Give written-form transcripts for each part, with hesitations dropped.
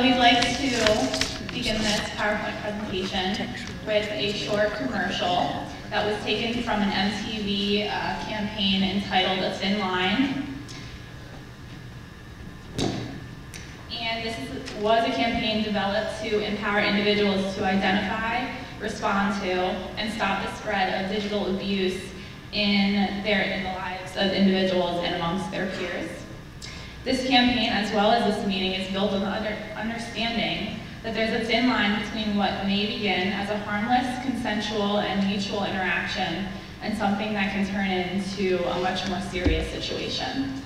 we'd like to begin this PowerPoint presentation with a short commercial that was taken from an MTV campaign entitled A Thin Line. And this was a campaign developed to empower individuals to identify, respond to, and stop the spread of digital abuse in the lives of individuals and amongst their peers. This campaign, as well as this meeting, is built on the understanding that there's a thin line between what may begin as a harmless, consensual, and mutual interaction and something that can turn into a much more serious situation.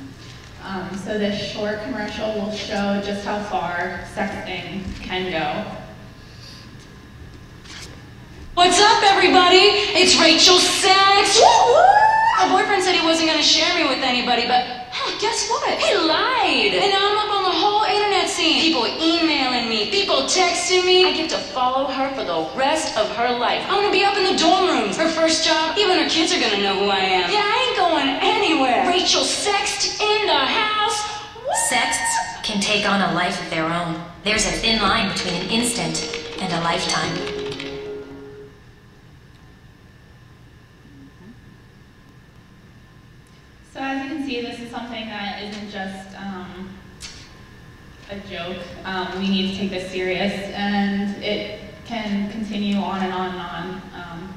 So this short commercial will show just how far sexting can go. What's up, everybody? It's Rachel Sex. My boyfriend said he wasn't going to share me with anybody, but guess what? He lied. And now I'm up on the whole internet scene. People emailing me, people texting me. I get to follow her for the rest of her life. I'm going to be up in the dorm rooms. Her first job, even her kids are going to know who I am. Yeah, I ain't going anywhere. Rachel Sext in the house. Sexts can take on a life of their own. There's a thin line between an instant and a lifetime. So as you can see, this is something that isn't just a joke. We need to take this serious, and it can continue on and on and on.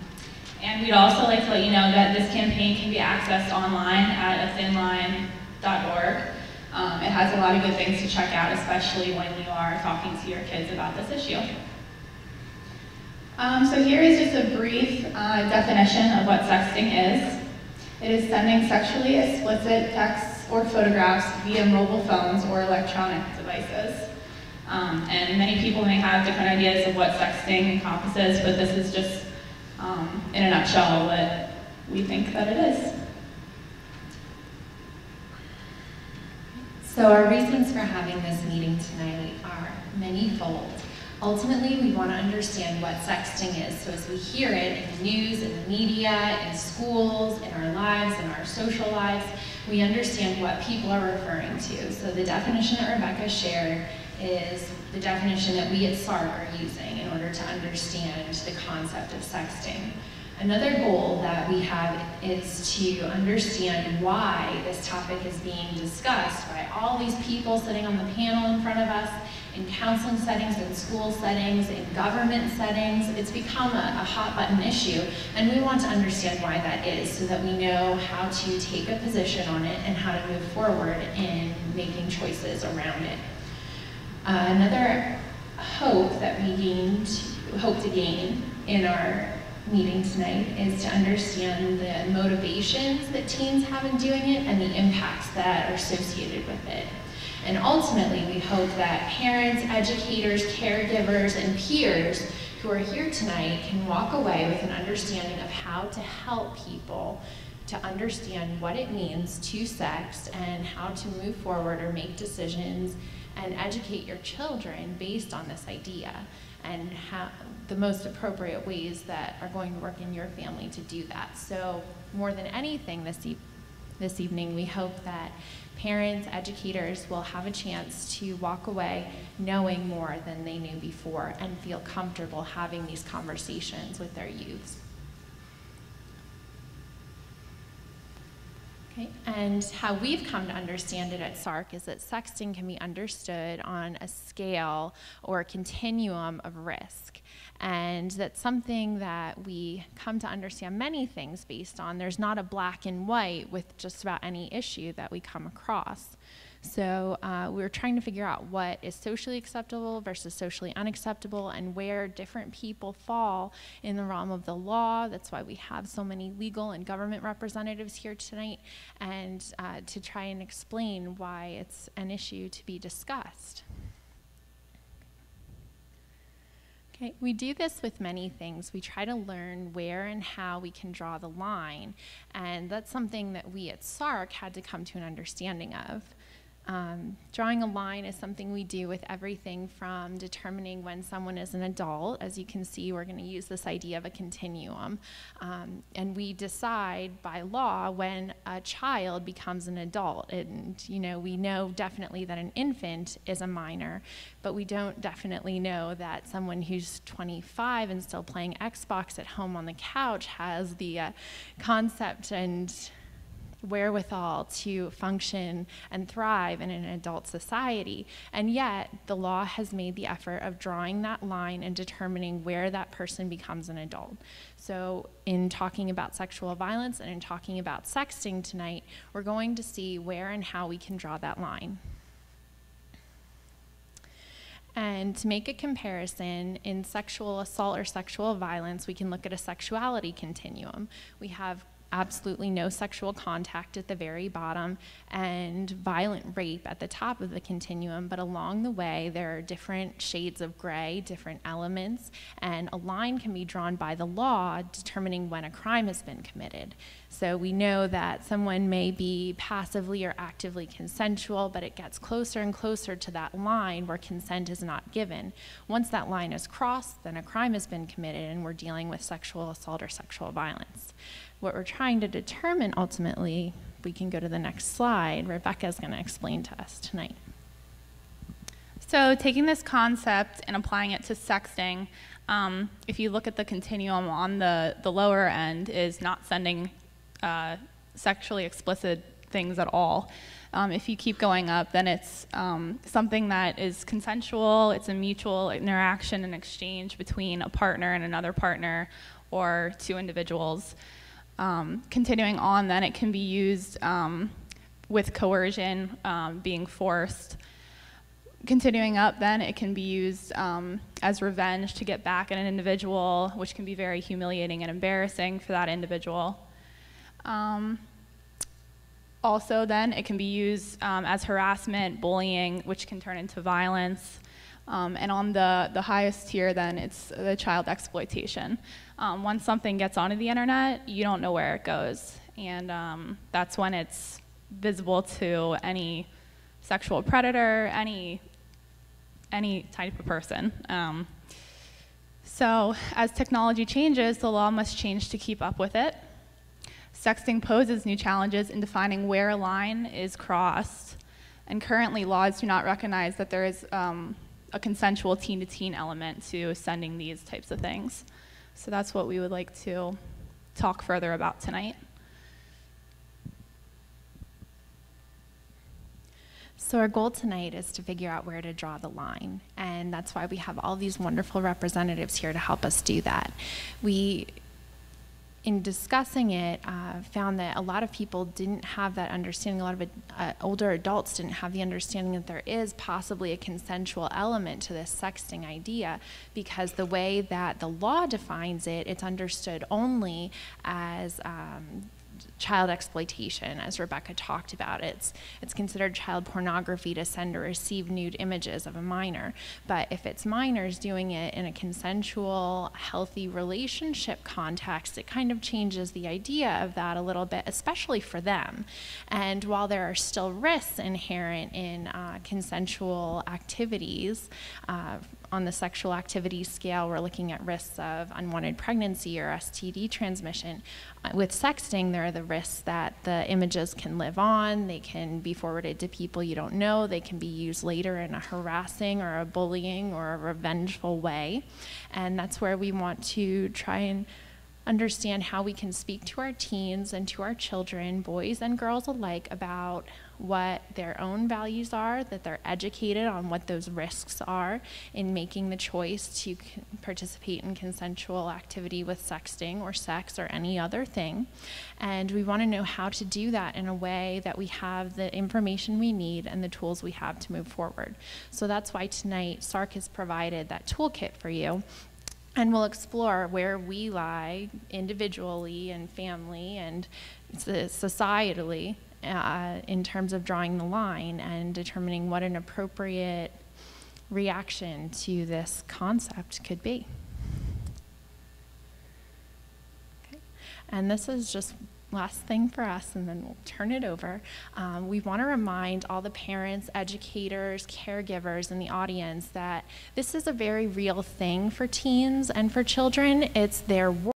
And we'd also like to let you know that this campaign can be accessed online at athinline.org. It has a lot of good things to check out, especially when you are talking to your kids about this issue. So here is just a brief definition of what sexting is. It is sending sexually explicit texts or photographs via mobile phones or electronic devices. And many people may have different ideas of what sexting encompasses, but this is just, in a nutshell, what we think that it is. So our reasons for having this meeting tonight are manyfold. Ultimately, we want to understand what sexting is. So as we hear it in the news, in the media, in schools, in our lives, in our social lives, we understand what people are referring to. So the definition that Rebekah shared is the definition that we at SARCC are using in order to understand the concept of sexting. Another goal that we have is to understand why this topic is being discussed by all these people sitting on the panel in front of us, in counseling settings, in school settings, in government settings. It's become a hot button issue, and we want to understand why that is so that we know how to take a position on it and how to move forward in making choices around it. Another hope that we hope to gain in our meeting tonight is to understand the motivations that teens have in doing it and the impacts that are associated with it. And ultimately, we hope that parents, educators, caregivers, and peers who are here tonight can walk away with an understanding of how to help people to understand what it means to sext and how to move forward or make decisions and educate your children based on this idea and how the most appropriate ways that are going to work in your family to do that. So more than anything this evening, we hope that parents, educators will have a chance to walk away knowing more than they knew before and feel comfortable having these conversations with their youths. Okay. And how we've come to understand it at SARCC is that sexting can be understood on a scale or a continuum of risk. And that's something that we come to understand many things based on. There's not a black and white with just about any issue that we come across. So we're trying to figure out what is socially acceptable versus socially unacceptable and where different people fall in the realm of the law. That's why we have so many legal and government representatives here tonight, and to try and explain why it's an issue to be discussed. Okay, we do this with many things. We try to learn where and how we can draw the line, and that's something that we at SARCC had to come to an understanding of. Drawing a line is something we do with everything from determining when someone is an adult. As you can see, we're going to use this idea of a continuum. And we decide by law when a child becomes an adult. And, we know definitely that an infant is a minor, but we don't definitely know that someone who's 25 and still playing Xbox at home on the couch has the concept and wherewithal to function and thrive in an adult society. And yet, the law has made the effort of drawing that line and determining where that person becomes an adult. So in talking about sexual violence and in talking about sexting tonight, we're going to see where and how we can draw that line. And to make a comparison, in sexual assault or sexual violence, we can look at a sexuality continuum. We have absolutely no sexual contact at the very bottom and violent rape at the top of the continuum, but along the way there are different shades of gray, different elements, and a line can be drawn by the law determining when a crime has been committed. So we know that someone may be passively or actively consensual, but it gets closer and closer to that line where consent is not given. Once that line is crossed, then a crime has been committed and we're dealing with sexual assault or sexual violence. What we're trying to determine ultimately, we can go to the next slide, Rebekah is going to explain to us tonight. So taking this concept and applying it to sexting, if you look at the continuum on the lower end is not sending sexually explicit things at all. If you keep going up, then it's something that is consensual, it's a mutual interaction and exchange between a partner and another partner or two individuals. Continuing on, then it can be used with coercion, being forced. Continuing up, then it can be used as revenge to get back at an individual, which can be very humiliating and embarrassing for that individual. Also, then it can be used as harassment, bullying, which can turn into violence. And on the highest tier, then it's the child exploitation. Once something gets onto the internet, you don't know where it goes. And that's when it's visible to any sexual predator, any type of person. So as technology changes, the law must change to keep up with it. Sexting poses new challenges in defining where a line is crossed. And currently, laws do not recognize that there is a consensual teen-to-teen element to sending these types of things. So that's what we would like to talk further about tonight. So our goal tonight is to figure out where to draw the line, and that's why we have all these wonderful representatives here to help us do that. We, in discussing it, found that a lot of people didn't have that understanding. A lot of older adults didn't have the understanding that there is possibly a consensual element to this sexting idea, because the way that the law defines it, it's understood only as child exploitation, as Rebekah talked about. It's considered child pornography to send or receive nude images of a minor. But if it's minors doing it in a consensual, healthy relationship context, it kind of changes the idea of that a little bit, especially for them. And while there are still risks inherent in consensual activities, on the sexual activity scale, we're looking at risks of unwanted pregnancy or STD transmission. With sexting, there are the risks that the images can live on, they can be forwarded to people you don't know, they can be used later in a harassing or a bullying or a revengeful way. And that's where we want to try and understand how we can speak to our teens and to our children, boys and girls alike, about what their own values are, that they're educated on what those risks are in making the choice to participate in consensual activity with sexting or sex or any other thing. And we want to know how to do that in a way that we have the information we need and the tools we have to move forward. So that's why tonight SARCC has provided that toolkit for you. And we'll explore where we lie individually and family and societally in terms of drawing the line and determining what an appropriate reaction to this concept could be. Okay. And this is just last thing for us, and then we'll turn it over. We want to remind all the parents, educators, caregivers in the audience that this is a very real thing for teens and for children. It's their